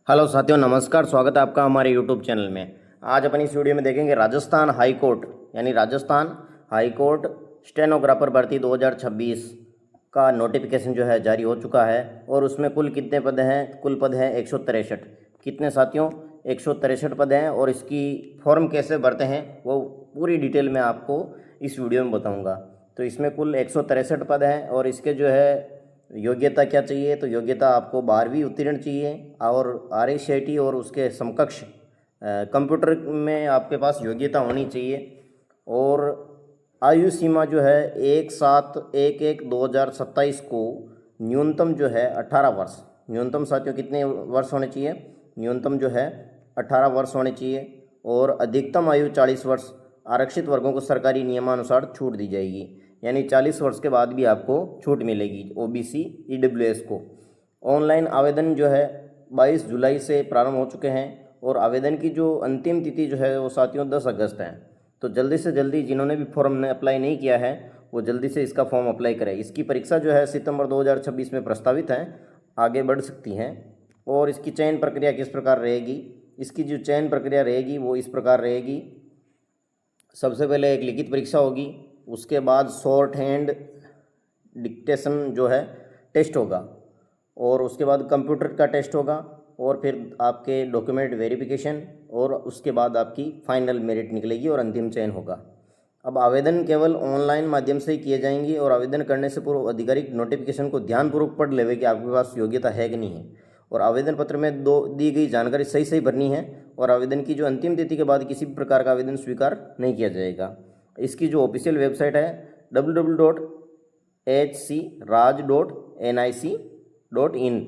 Hello साथियों, नमस्कार। स्वागत है आपका हमारे यूट्यूब चैनल में। आज अपन इस वीडियो में देखेंगे राजस्थान हाई कोर्ट यानी राजस्थान हाई कोर्ट स्टेनोग्राफर भर्ती 2026 का नोटिफिकेशन जो है जारी हो चुका है। और उसमें कुल कितने पद हैं? कुल पद हैं 163। कितने साथियों? 163 पद हैं। और इसकी फॉर्म कैसे भरते हैं वो पूरी डिटेल में आपको इस वीडियो में बताऊँगा। तो इसमें कुल 163 पद हैं। और इसके जो है योग्यता क्या चाहिए? तो योग्यता आपको 12वीं उत्तीर्ण चाहिए और RACIT और उसके समकक्ष कंप्यूटर में आपके पास योग्यता होनी चाहिए। और आयु सीमा जो है 1/7/1/2027 को न्यूनतम जो है 18 वर्ष। न्यूनतम साथियों कितने वर्ष होने चाहिए? न्यूनतम जो है 18 वर्ष होने चाहिए। और अधिकतम आयु 40 वर्ष। आरक्षित वर्गों को सरकारी नियमानुसार छूट दी जाएगी, यानी 40 वर्ष के बाद भी आपको छूट मिलेगी OBC EWS को। ऑनलाइन आवेदन जो है 22 जुलाई से प्रारंभ हो चुके हैं। और आवेदन की जो अंतिम तिथि जो है वो साथियों 10 अगस्त है। तो जल्दी से जल्दी जिन्होंने भी फॉर्म ने अप्लाई नहीं किया है वो जल्दी से इसका फॉर्म अप्लाई करें। इसकी परीक्षा जो है सितंबर 2026 में प्रस्तावित है, आगे बढ़ सकती हैं। और इसकी चयन प्रक्रिया किस प्रकार रहेगी? इसकी जो चयन प्रक्रिया रहेगी वो इस प्रकार रहेगी। सबसे पहले एक लिखित परीक्षा होगी, उसके बाद शॉर्ट हैंड डिक्टेशन जो है टेस्ट होगा, और उसके बाद कंप्यूटर का टेस्ट होगा, और फिर आपके डॉक्यूमेंट वेरिफिकेशन, और उसके बाद आपकी फाइनल मेरिट निकलेगी और अंतिम चयन होगा। अब आवेदन केवल ऑनलाइन माध्यम से ही किए जाएंगे। और आवेदन करने से पूर्व आधिकारिक नोटिफिकेशन को ध्यानपूर्वक पढ़ लेवे कि आपके पास योग्यता है कि नहीं है। और आवेदन पत्र में दी गई जानकारी सही सही भरनी है। और आवेदन की जो अंतिम तिथि के बाद किसी भी प्रकार का आवेदन स्वीकार नहीं किया जाएगा। इसकी जो ऑफिशियल वेबसाइट है www.hcraj.nic.in।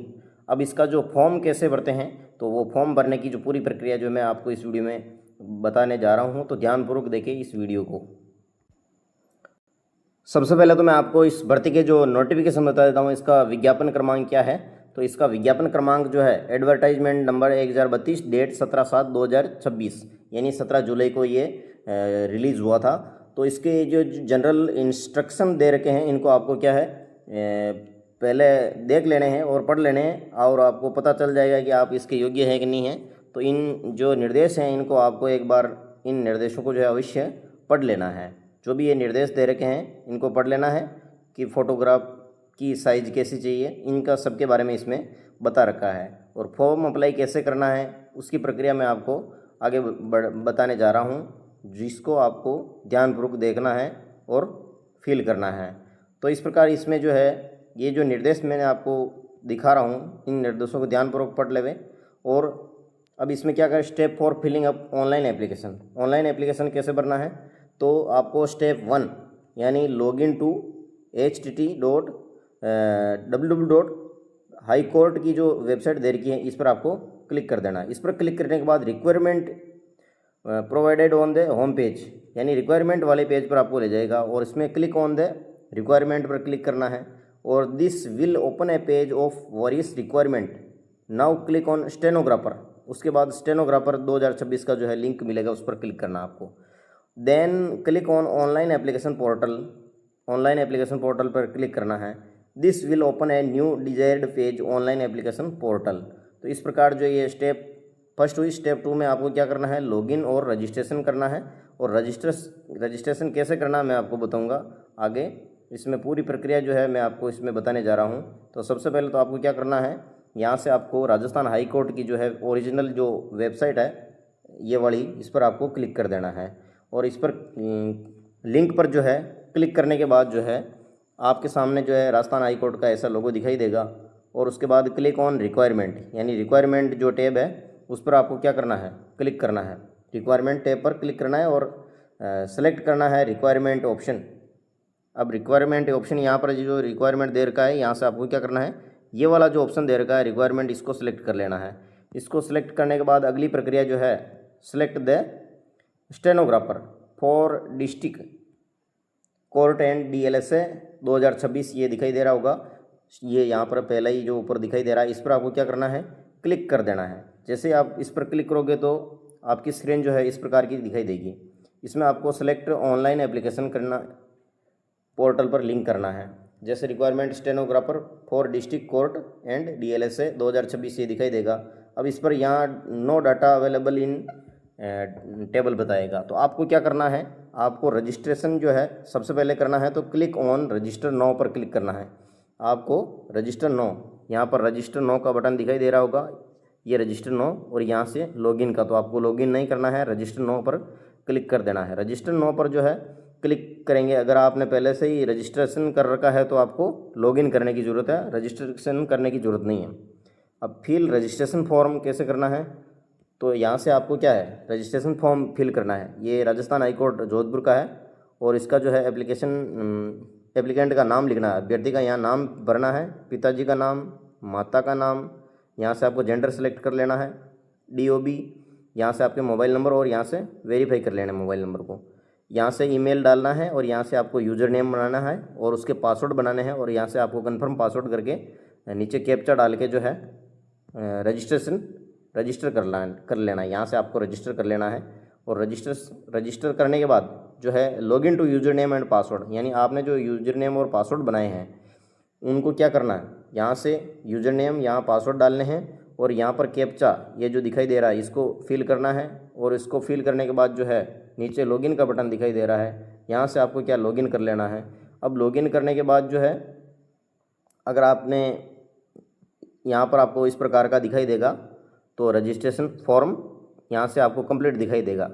अब इसका जो फॉर्म कैसे भरते हैं, तो वो फॉर्म भरने की जो पूरी प्रक्रिया जो मैं आपको इस वीडियो में बताने जा रहा हूँ, तो ध्यानपूर्वक देखिए इस वीडियो को। सबसे पहले तो मैं आपको इस भर्ती के जो नोटिफिकेशन बता देता हूँ, इसका विज्ञापन क्रमांक क्या है। तो इसका विज्ञापन क्रमांक जो है एडवर्टाइजमेंट नंबर 1032, डेट 17/7/2026, यानी 17 जुलाई को ये रिलीज़ हुआ था। तो इसके जो जनरल इंस्ट्रक्शन दे रखे हैं, इनको आपको क्या है पहले देख लेने हैं और पढ़ लेने हैं, और आपको पता चल जाएगा कि आप इसके योग्य हैं कि नहीं हैं। तो इन जो निर्देश हैं इनको आपको एक बार इन निर्देशों को जो है अवश्य पढ़ लेना है। जो भी ये निर्देश दे रखे हैं इनको पढ़ लेना है कि फ़ोटोग्राफ की साइज़ कैसी चाहिए, इनका सबके बारे में इसमें बता रखा है। और फॉर्म अप्लाई कैसे करना है उसकी प्रक्रिया मैं आपको आगे बताने जा रहा हूँ, जिसको आपको ध्यानपूर्वक देखना है और फिल करना है। तो इस प्रकार इसमें जो है ये जो निर्देश मैंने आपको दिखा रहा हूँ, इन निर्देशों को ध्यानपूर्वक पढ़ लेवे। और अब इसमें क्या करें, step for filling up online application. Online application कैसे भरना है? तो आपको स्टेप 1 यानी लॉगिन टू http://www.highcourt की जो वेबसाइट दे रखी है इस पर आपको क्लिक कर देना है। इस पर क्लिक करने के बाद requirement provided on the home page, यानी रिक्वायरमेंट वाले पेज पर आपको ले जाएगा। और इसमें क्लिक ऑन द रिक्वायरमेंट पर क्लिक करना है। और this will open a page of various requirement, now click on stenographer. उसके बाद स्टेनोग्राफर 2026 का जो है लिंक मिलेगा, उस पर क्लिक करना आपको। Then click on online application portal. Online application portal पर क्लिक करना है। This will open a new desired page online application portal. तो इस प्रकार जो ये स्टेप फर्स्ट हुई। स्टेप 2 में आपको क्या करना है, लॉगिन और रजिस्ट्रेशन करना है। और रजिस्ट्रेशन कैसे करना है मैं आपको बताऊंगा आगे। इसमें पूरी प्रक्रिया जो है मैं आपको इसमें बताने जा रहा हूँ। तो सबसे पहले तो आपको क्या करना है, यहाँ से आपको राजस्थान हाई कोर्ट की जो है ओरिजिनल जो वेबसाइट है ये वाली, इस पर आपको क्लिक कर देना है। और इस पर लिंक पर जो है क्लिक करने के बाद जो है आपके सामने जो है राजस्थान हाई कोर्ट का ऐसा लोगो दिखाई देगा। और उसके बाद क्लिक ऑन रिक्वायरमेंट, यानी रिक्वायरमेंट जो टैब है उस पर आपको क्या करना है, क्लिक करना है। रिक्वायरमेंट टैब पर क्लिक करना है और सेलेक्ट करना है रिक्वायरमेंट ऑप्शन। अब रिक्वायरमेंट ऑप्शन यहाँ पर जो रिक्वायरमेंट दे रखा है, यहाँ से आपको क्या करना है, ये वाला जो ऑप्शन दे रखा है रिक्वायरमेंट, इसको सिलेक्ट कर लेना है। इसको सिलेक्ट करने के बाद अगली प्रक्रिया जो है, select the stenographer for district court and DLSA 2026, ये दिखाई दे रहा होगा। ये यहाँ पर पहला ही जो ऊपर दिखाई दे रहा है, इस पर आपको क्या करना है, क्लिक कर देना है। जैसे आप इस पर क्लिक करोगे तो आपकी स्क्रीन जो है इस प्रकार की दिखाई देगी। इसमें आपको सेलेक्ट ऑनलाइन एप्लीकेशन करना, पोर्टल पर लिंक करना है। जैसे requirement stenographer for district court and DLSA 2026 ये दिखाई देगा। अब इस पर यहाँ no data available in table बताएगा। तो आपको क्या करना है, आपको रजिस्ट्रेशन जो है सबसे पहले करना है, तो क्लिक ऑन रजिस्टर नाउ पर क्लिक करना है। आपको रजिस्टर नाउ, यहाँ पर रजिस्टर नाउ का बटन दिखाई दे रहा होगा, ये रजिस्टर नाउ, और यहाँ से लॉगिन का, तो आपको लॉगिन नहीं करना है, रजिस्टर नाउ पर क्लिक कर देना है। रजिस्टर नाउ पर जो है क्लिक करेंगे, अगर आपने पहले से ही रजिस्ट्रेशन कर रखा है तो आपको लॉगिन करने की ज़रूरत है, रजिस्ट्रेशन करने की ज़रूरत नहीं है। अब फिल रजिस्ट्रेशन फॉर्म कैसे करना है, तो यहाँ से आपको क्या है, रजिस्ट्रेशन फॉर्म फिल करना है। ये राजस्थान हाई कोर्ट जोधपुर का है, और इसका जो है एप्लीकेंट का नाम लिखना है, अभ्यर्थी का यहाँ नाम भरना है, पिताजी का नाम, माता का नाम, यहाँ से आपको जेंडर सेलेक्ट कर लेना है, DOB, यहाँ से आपके मोबाइल नंबर, और यहाँ से वेरीफाई कर लेना है मोबाइल नंबर को, यहाँ से ईमेल डालना है, और यहाँ से आपको यूज़र नेम बनाना है और उसके पासवर्ड बनाने हैं, और यहाँ से आपको कंफर्म पासवर्ड करके नीचे कैप्चा डाल के जो है रजिस्टर कर लेना है। यहाँ से आपको रजिस्टर कर लेना है, और रजिस्टर करने के बाद जो है login to user name and password, यानी आपने जो यूज़र नेम और पासवर्ड बनाए हैं उनको क्या करना है, यहाँ से यूज़र नेम, यहाँ पासवर्ड डालने हैं, और यहाँ पर कैप्चा ये जो दिखाई दे रहा है इसको फिल करना है, और इसको फिल करने के बाद जो है नीचे लॉगिन का बटन दिखाई दे रहा है, यहाँ से आपको क्या लॉगिन कर लेना है। अब लॉगिन करने के बाद जो है, अगर आपने यहाँ पर आपको इस प्रकार का दिखाई देगा, तो रजिस्ट्रेशन फॉर्म यहाँ से आपको कंप्लीट दिखाई देगा,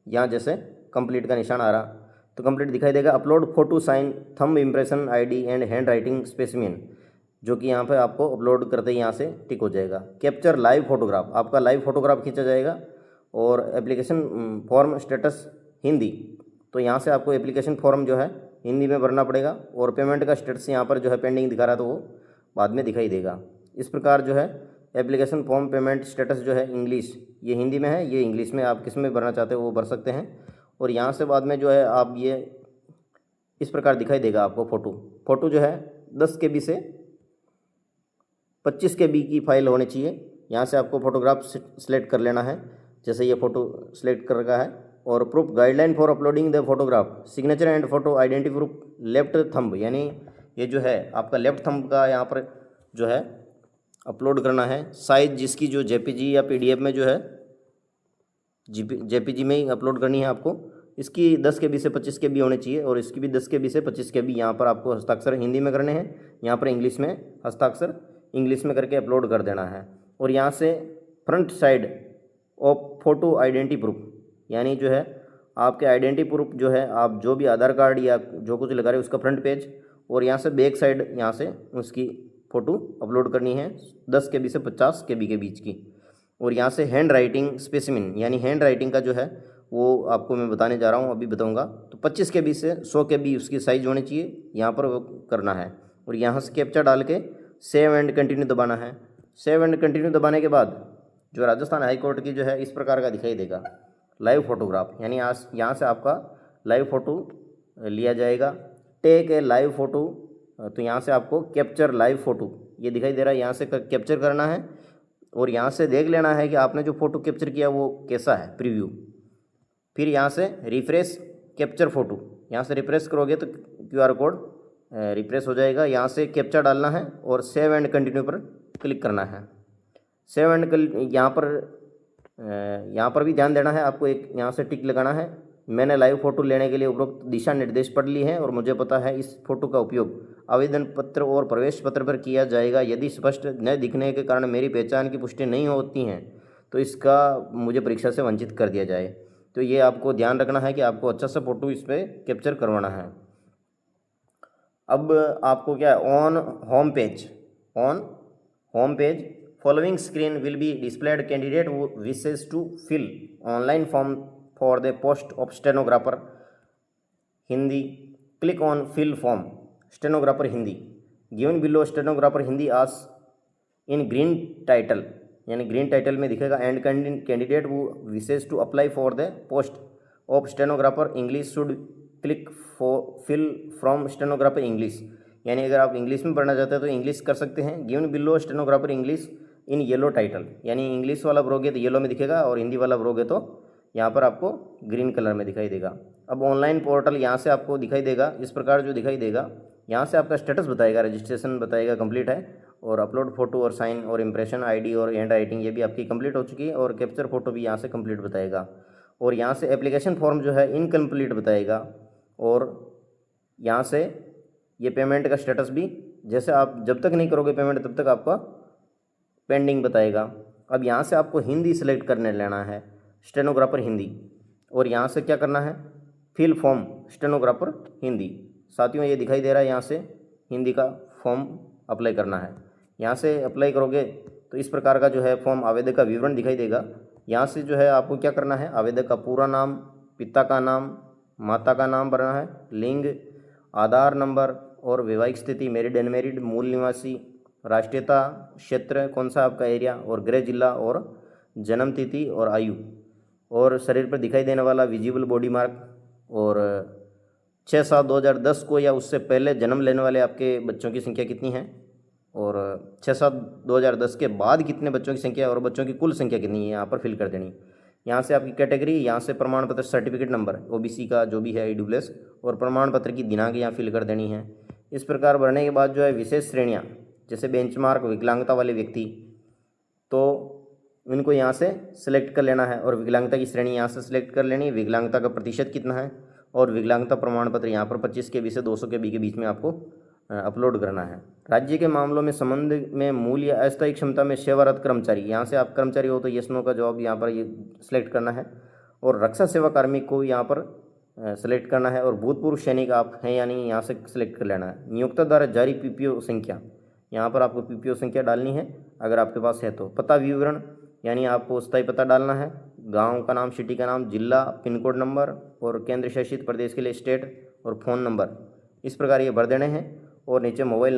यहाँ जैसे कंप्लीट का निशान आ रहा तो कंप्लीट दिखाई देगा। Upload photo, sign, thumb impression, ID and handwriting specimen, जो कि यहाँ पे आपको अपलोड करते ही यहाँ से टिक हो जाएगा। कैप्चर लाइव फोटोग्राफ, आपका लाइव फोटोग्राफ खींचा जाएगा, और एप्लीकेशन फॉर्म स्टेटस हिंदी, तो यहाँ से आपको एप्लीकेशन फॉर्म जो है हिंदी में भरना पड़ेगा, और पेमेंट का स्टेटस यहाँ पर जो है पेंडिंग दिखा रहा है तो वो बाद में दिखाई देगा। इस प्रकार जो है एप्लीकेशन फॉर्म पेमेंट स्टेटस जो है इंग्लिश, ये हिंदी में है, ये इंग्लिश में, आप किस में भरना चाहते हो वो भर सकते हैं। और यहाँ से बाद में जो है आप ये इस प्रकार दिखाई देगा आपको फ़ोटो जो है 10 KB से 25 KB की फ़ाइल होनी चाहिए। यहाँ से आपको फ़ोटोग्राफ सेलेक्ट कर लेना है, जैसे ये फ़ोटो सेलेक्ट कर रखा है। और proof guideline for uploading the photograph, signature and photo identity proof, left thumb, यानी ये जो है आपका लेफ्ट थंब का यहाँ पर जो है अपलोड करना है। साइज़ जिसकी जो JPG या PDF में जो है JPG में ही अपलोड करनी है आपको। इसकी 10 KB से 25 KB होनी चाहिए, और इसकी भी 10 KB से 25 KB। यहाँ पर आपको हस्ताक्षर हिंदी में करने हैं, यहाँ पर इंग्लिश में हस्ताक्षर इंग्लिश में करके अपलोड कर देना है। और यहाँ से front side of photo identity proof, यानी जो है आपके आइडेंटिटी प्रूफ जो है, आप जो भी आधार कार्ड या जो कुछ लगा रहे हैं उसका फ्रंट पेज, और यहाँ से बैक साइड यहाँ से उसकी फ़ोटो अपलोड करनी है 10 KB से 50 KB के बीच की। और यहाँ से हैंड राइटिंग स्पेसिमेन, यानी हैंड राइटिंग का जो है वो आपको मैं बताने जा रहा हूँ, अभी बताऊँगा। तो 25 KB से 100 KB उसकी साइज़ होनी चाहिए, यहाँ पर वो करना है। और यहाँ से कैप्चा डाल के सेव एंड कंटिन्यू दबाना है। सेव एंड कंटिन्यू दबाने के बाद जो राजस्थान हाई कोर्ट की जो है इस प्रकार का दिखाई देगा लाइव फोटोग्राफ, यानी यहाँ से आपका लाइव फ़ोटो लिया जाएगा। टेक ए लाइव फ़ोटो, तो यहाँ से आपको कैप्चर लाइव फ़ोटो ये दिखाई दे रहा है, यहाँ से कैप्चर करना है, और यहाँ से देख लेना है कि आपने जो फ़ोटो कैप्चर किया वो कैसा है, प्रीव्यू। फिर यहाँ से रिफ्रेश कैप्चर फ़ोटो, यहाँ से रिफ्रेश करोगे तो QR कोड रिफ्रेश हो जाएगा। यहाँ से कैप्चा डालना है और सेव एंड कंटिन्यू पर क्लिक करना है। सेव एंड यहाँ पर भी ध्यान देना है आपको, एक यहाँ से टिक लगाना है। मैंने लाइव फ़ोटो लेने के लिए उपरोक्त दिशा निर्देश पढ़ ली है और मुझे पता है इस फ़ोटो का उपयोग आवेदन पत्र और प्रवेश पत्र पर किया जाएगा। यदि स्पष्ट न दिखने के कारण मेरी पहचान की पुष्टि नहीं होती हैं तो इसका मुझे परीक्षा से वंचित कर दिया जाए। तो ये आपको ध्यान रखना है कि आपको अच्छा सा फ़ोटो इस पर कैप्चर करवाना है। अब आपको क्या है, on home page following screen will be displayed. Candidate wishes to fill online form for the post of stenographer Hindi, click on fill form stenographer Hindi given below stenographer Hindi as in green title, यानी green title में दिखेगा। And candidate who wishes to apply for the post of stenographer English should click fill form stenographer English, यानी अगर आप English में पढ़ना चाहते हैं तो इंग्लिश कर सकते हैं। Given below stenographer English in yellow title, यानी इंग्लिश वाला भरोगे तो येलो में दिखेगा और हिंदी वाला भरोगे तो यहाँ पर आपको ग्रीन कलर में दिखाई देगा। अब ऑनलाइन पोर्टल यहाँ से आपको दिखाई देगा, इस प्रकार जो दिखाई देगा यहाँ से आपका स्टेटस बताएगा, रजिस्ट्रेशन बताएगा कंप्लीट है, और अपलोड फ़ोटो और साइन और इम्प्रेशन आईडी और हैंड राइटिंग ये भी आपकी कंप्लीट हो चुकी है, और कैप्चर फ़ोटो भी यहाँ से कंप्लीट बताएगा। और यहाँ से एप्लीकेशन फॉर्म जो है इनकम्प्लीट बताएगा, और यहाँ से ये पेमेंट का स्टेटस भी, जैसे आप जब तक नहीं करोगे पेमेंट तब तक आपका पेंडिंग बताएगा। अब यहाँ से आपको हिंदी सेलेक्ट करने लेना है, स्टेनोग्राफर हिंदी, और यहाँ से क्या करना है, फिल फॉर्म स्टेनोग्राफर हिंदी। साथियों ये दिखाई दे रहा है, यहाँ से हिंदी का फॉर्म अप्लाई करना है। यहाँ से अप्लाई करोगे तो इस प्रकार का जो है फॉर्म आवेदक का विवरण दिखाई देगा। यहाँ से जो है आपको क्या करना है, आवेदक का पूरा नाम, पिता का नाम, माता का नाम भरना है, लिंग, आधार नंबर और वैवाहिक स्थिति, मैरिड अनमैरिड, मूल निवासी, राष्ट्रीयता, क्षेत्र कौन सा आपका एरिया, और गृह जिला, और जन्म तिथि और आयु, और शरीर पर दिखाई देने वाला विजिबल बॉडी मार्क, और 6/7/2010 को या उससे पहले जन्म लेने वाले आपके बच्चों की संख्या कितनी है, और 6/7/2010 के बाद कितने बच्चों की संख्या और बच्चों की कुल संख्या कितनी है, यहाँ पर फिल कर देनी। यहाँ से आपकी कैटेगरी, यहाँ से प्रमाण पत्र सर्टिफिकेट नंबर, ओबीसी का जो भी है ईडब्ल्यूएस, और प्रमाण पत्र की दिनांक यहाँ फिल कर देनी है। इस प्रकार भरने के बाद जो है विशेष श्रेणियाँ, जैसे बेंचमार्क, विकलांगता वाले व्यक्ति, तो इनको यहाँ से सिलेक्ट कर लेना है, और विकलांगता की श्रेणी यहाँ से सिलेक्ट कर लेनी है, विकलांगता का प्रतिशत कितना है, और विकलांगता प्रमाण पत्र यहाँ पर 25 KB से 200 KB के बीच में आपको अपलोड करना है। राज्य के मामलों में संबंध में मूल या अस्थायी क्षमता में सेवारत कर्मचारी, यहाँ से आप कर्मचारी हो तो येस नो का जवाब यहाँ पर ये सिलेक्ट करना है, और रक्षा सेवा कार्मिक को यहाँ पर सेलेक्ट करना है, और भूतपूर्व सैनिक आप हैं या नहीं यहाँ से सिलेक्ट कर लेना है। नियोक्ता द्वारा जारी PPO संख्या, यहाँ पर आपको PPO संख्या डालनी है अगर आपके पास है तो। पता विवरण, यानी आपको स्थायी पता डालना है, गांव का नाम, सिटी का नाम, जिला, पिन कोड नंबर, और केंद्र शासित प्रदेश के लिए स्टेट, और फ़ोन नंबर, इस प्रकार ये भर देने हैं। और नीचे मोबाइल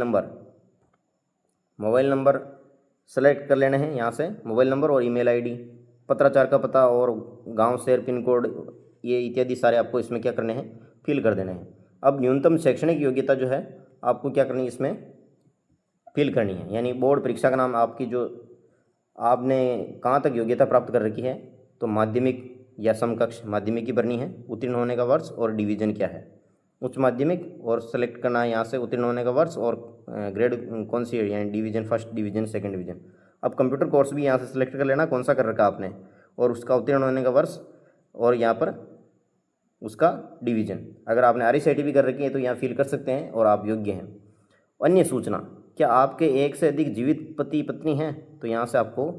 नंबर सेलेक्ट कर लेने हैं, यहाँ से मोबाइल नंबर और ईमेल आईडी, पत्राचार का पता, और गांव, शहर, पिन कोड, ये इत्यादि सारे आपको इसमें क्या करने हैं, फिल कर देने हैं। अब न्यूनतम शैक्षणिक योग्यता जो है आपको क्या करनी है, इसमें फिल करनी है, यानी बोर्ड परीक्षा का नाम, आपकी जो आपने कहाँ तक योग्यता प्राप्त कर रखी है, तो माध्यमिक या समकक्ष माध्यमिक की भरनी है, उत्तीर्ण होने का वर्ष और डिवीज़न क्या है, उच्च माध्यमिक, और सेलेक्ट करना है यहाँ से उत्तीर्ण होने का वर्ष और ग्रेड कौन सी है, यानी division, first division, second division. अब कंप्यूटर कोर्स भी यहाँ से सिलेक्ट कर लेना कौन सा कर रखा आपने, और उसका उत्तीर्ण होने का वर्ष, और यहाँ पर उसका डिवीज़न। अगर आपने RICIT भी कर रखी है तो यहाँ फिल कर सकते हैं और आप योग्य हैं। अन्य सूचना, क्या आपके एक से अधिक जीवित पति पत्नी हैं, तो यहाँ से आपको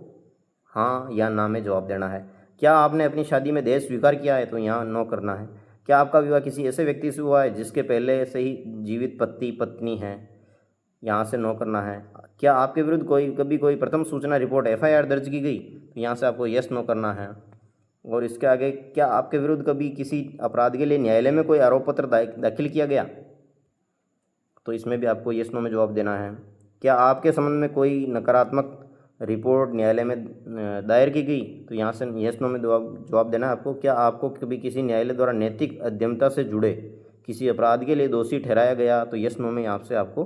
हाँ या ना में जवाब देना है। क्या आपने अपनी शादी में दहेज स्वीकार किया है, तो यहाँ नो करना है। क्या आपका विवाह किसी ऐसे व्यक्ति से हुआ है जिसके पहले से ही जीवित पति पत्नी हैं, यहाँ से नो करना है। क्या आपके विरुद्ध कभी कोई प्रथम सूचना रिपोर्ट FIR दर्ज की गई, तो यहाँ से आपको यस नो करना है। और इसके आगे, क्या आपके विरुद्ध कभी किसी अपराध के लिए न्यायालय में कोई आरोप पत्र दाखिल किया गया, तो इसमें भी आपको यस नो में जवाब देना है। क्या आपके संबंध में कोई नकारात्मक रिपोर्ट न्यायालय में दायर की गई, तो यहाँ से यस नो में जवाब देना है आपको। क्या आपको कभी किसी न्यायालय द्वारा नैतिक अध्यमता से जुड़े किसी अपराध के लिए दोषी ठहराया गया, तो यस नो में आपसे आपको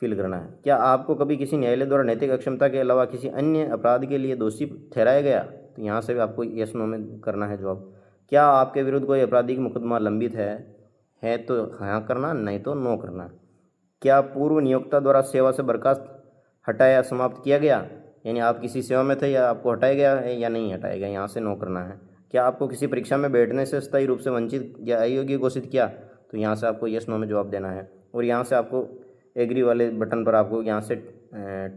फिल करना है। क्या आपको कभी किसी न्यायालय द्वारा नैतिक अक्षमता के अलावा किसी अन्य अपराध के लिए दोषी ठहराया गया, तो यहाँ से भी आपको यस नो में करना है जवाब। क्या आपके विरुद्ध कोई आपराधिक मुकदमा लंबित है तो हाँ करना, नहीं तो नो करना। क्या पूर्व नियोक्ता द्वारा सेवा से बर्खास्त, हटाया, समाप्त किया गया, यानी आप किसी सेवा में थे या आपको हटाया गया है या नहीं हटाया गया, यहाँ से नो करना है। क्या आपको किसी परीक्षा में बैठने से स्थायी रूप से वंचित या अयोग्य घोषित किया, तो यहाँ से आपको यस नो में जवाब देना है। और यहाँ से आपको एग्री वाले बटन पर आपको यहाँ से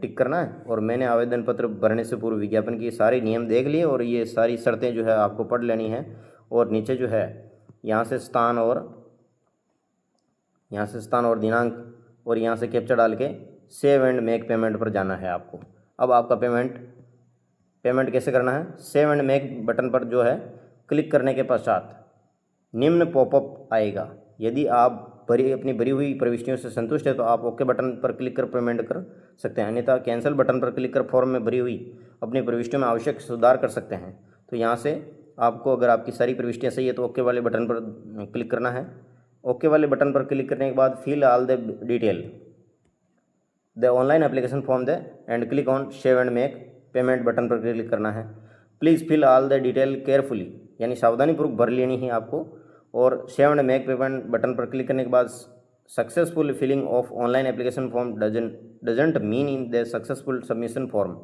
टिक करना है। और मैंने आवेदन पत्र भरने से पूर्व विज्ञापन की सारे नियम देख लिए और ये सारी शर्तें जो है आपको पढ़ लेनी है। और नीचे जो है यहाँ से स्थान और दिनांक और यहाँ से कैप्चा डाल के सेव एंड मेक पेमेंट पर जाना है आपको। अब आपका पेमेंट कैसे करना है, सेव एंड मेक बटन पर जो है क्लिक करने के पश्चात निम्न पॉपअप आएगा। यदि आप अपनी भरी हुई प्रविष्टियों से संतुष्ट है तो आप ओके बटन पर क्लिक कर पेमेंट कर सकते हैं, अन्यथा कैंसिल बटन पर क्लिक कर फॉर्म में भरी हुई अपनी प्रविष्टियों में आवश्यक सुधार कर सकते हैं। तो यहाँ से आपको, अगर आपकी सारी प्रविष्टियाँ सही है तो ओके वाले बटन पर क्लिक करना है। ओके वाले बटन पर क्लिक करने के बाद fill all the detail the online application form they and click on save and make payment button पर क्लिक करना है। Please fill all the detail carefully, यानी सावधानीपूर्वक भर लेनी है आपको। और save and make payment button पर क्लिक करने के बाद successful filling of online application form doesn't mean in the successful submission form.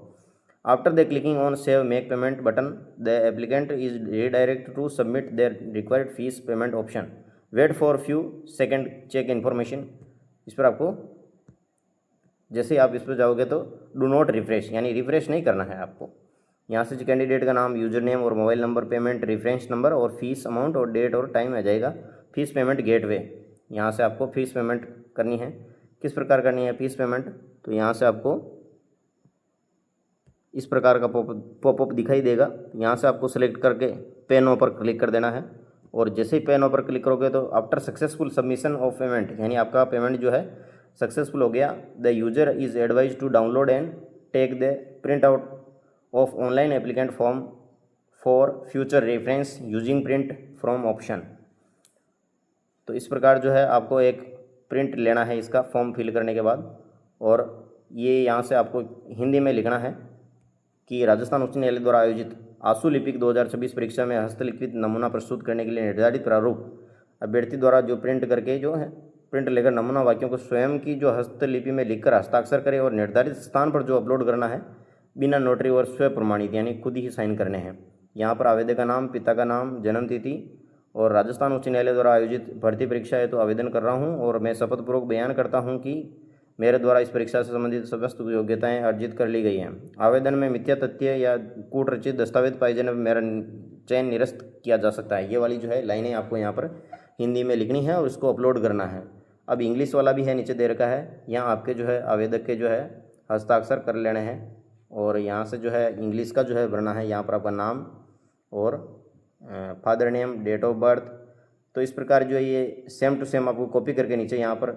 After the clicking on save make payment button, the applicant is redirected to submit their required fees payment option. Wait for few second, check information. इस पर आपको जैसे ही आप इस पर जाओगे तो do not refresh, यानी रिफ्रेश नहीं करना है आपको। यहाँ से जो कैंडिडेट का नाम, यूजर नेम और mobile number, payment reference number और फीस अमाउंट और डेट और टाइम आ जाएगा। फीस पेमेंट गेटवे, यहाँ से आपको फीस पेमेंट करनी है। किस प्रकार करनी है फीस पेमेंट, तो यहाँ से आपको इस प्रकार का पॉपअप दिखाई देगा। यहाँ से आपको सेलेक्ट करके पे नो पर क्लिक कर देना है और जैसे ही पे नो पर क्लिक करोगे तो after successful submission of payment, यानी आपका पेमेंट जो है सक्सेसफुल हो गया। The user is advise to download and take the print out of online applicant form for future reference using print from option. तो इस प्रकार जो है आपको एक प्रिंट लेना है इसका फॉर्म फिल करने के बाद, और ये यहाँ से आपको हिंदी में लिखना है कि राजस्थान उच्च न्यायालय द्वारा आयोजित आशु लिपिक 2026 परीक्षा में हस्तलिखित नमूना प्रस्तुत करने के लिए निर्धारित प्रारूप अभ्यर्थी द्वारा जो प्रिंट करके जो है प्रिंट लेकर नमूना वाक्यों को स्वयं की जो हस्तलिपि में लिखकर हस्ताक्षर करें और निर्धारित स्थान पर जो अपलोड करना है बिना नोटरी और स्व प्रमाणित, यानी खुद ही साइन करने हैं। यहाँ पर आवेदक का नाम, पिता का नाम, जन्म तिथि और राजस्थान उच्च न्यायालय द्वारा आयोजित भर्ती परीक्षा है तो आवेदन कर रहा हूँ और मैं शपथपूर्वक बयान करता हूँ कि मेरे द्वारा इस परीक्षा से संबंधित समस्त योग्यताएं अर्जित कर ली गई हैं। आवेदन में मिथ्या तथ्य या कूट रचित दस्तावेज पाए जाने पर मेरा चयन निरस्त किया जा सकता है। ये वाली जो है लाइनें आपको यहाँ पर हिंदी में लिखनी है और इसको अपलोड करना है। अब इंग्लिश वाला भी है, नीचे दे रखा है, यहाँ आपके जो है आवेदक के जो है हस्ताक्षर कर लेने हैं और यहाँ से जो है इंग्लिश का जो है भरना है। यहाँ पर आपका नाम और father name, date of birth. तो इस प्रकार जो है ये सेम टू सेम आपको कॉपी करके नीचे यहाँ पर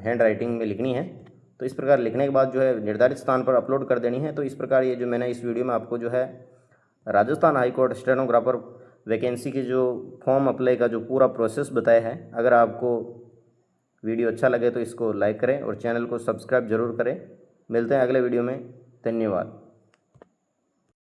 हैंड राइटिंग में लिखनी है। तो इस प्रकार लिखने के बाद जो है निर्धारित स्थान पर अपलोड कर देनी है। तो इस प्रकार ये जो मैंने इस वीडियो में आपको जो है Rajasthan high court stenographer vacancy की जो फॉर्म अप्लाई का जो पूरा प्रोसेस बताया है। अगर आपको वीडियो अच्छा लगे तो इसको लाइक करें और चैनल को सब्सक्राइब जरूर करें। मिलते हैं अगले वीडियो में। धन्यवाद।